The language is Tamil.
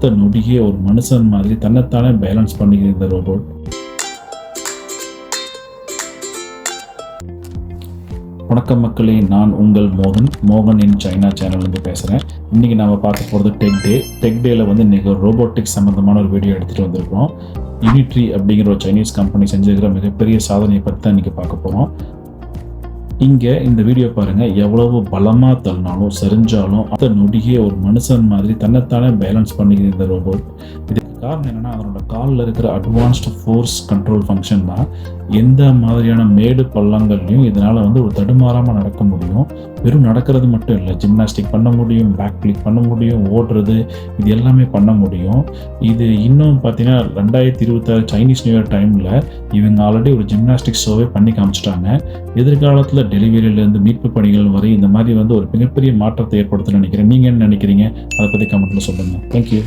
அடுத்த நொடியே ஒரு மனுஷன் மாதிரி தன்னைத்தானே பேலன்ஸ் பண்ணிக்கிற இந்த ரோபோட். வணக்கம் மக்களே, நான் உங்கள் மோகன் இன் சைனா சேனல்லேருந்து பேசுகிறேன். இன்றைக்கி நாம் பார்க்க போகிறது டெக் டேயில் இன்றைக்கி ஒரு ரோபோட்டிக்ஸ் சம்மந்தமான ஒரு வீடியோ எடுத்துகிட்டு வந்திருக்கோம். யூனிட்ரி அப்படிங்கிற ஒரு சைனீஸ் கம்பெனி செஞ்சுருக்கிற மிகப்பெரிய சாதனையை பற்றி தான் இன்றைக்கி பார்க்க போகிறோம். இங்கே இந்த வீடியோ பாருங்கள், எவ்வளவு பலமாக தள்ளினாலும் சரிஞ்சாலும் அந்த நொடியே ஒரு மனுஷன் மாதிரி தன்னைத்தானே பேலன்ஸ் பண்ணிக்கிற இந்த ரோபோட். இதுக்கு காரணம் என்னென்னா, அதனோட காலில் இருக்கிற அட்வான்ஸ்டு ஃபோர்ஸ் கண்ட்ரோல் ஃபங்க்ஷன் தான். எந்த மாதிரியான மேடு பள்ளங்கள்லையும் இதனால் ஒரு தடுமாறாமல் நடக்க முடியும். வெறும் நடக்கிறது மட்டும் இல்லை, ஜிம்னாஸ்டிக் பண்ண முடியும், பேக் கிளிக் பண்ண முடியும், ஓடுறது, இது எல்லாமே பண்ண முடியும். இது இன்னும் பார்த்தீங்கன்னா 2026 சைனீஸ் நியூ இயர் டைமில் இவங்க ஆல்ரெடி ஒரு ஜிம்னாஸ்டிக் ஷோவே பண்ணி காமிச்சிட்டாங்க. எதிர்காலத்தில் டெலிவரியிலேருந்து மீட்பு பணிகள் வரை இந்த மாதிரி ஒரு மிகப்பெரிய மாற்றத்தை ஏற்படுத்த நினைக்கிறேன். நீங்கள் என்ன நினைக்கிறீங்க? அதை பற்றி கமெண்ட்டில் சொல்லுங்கள். தேங்க்யூ.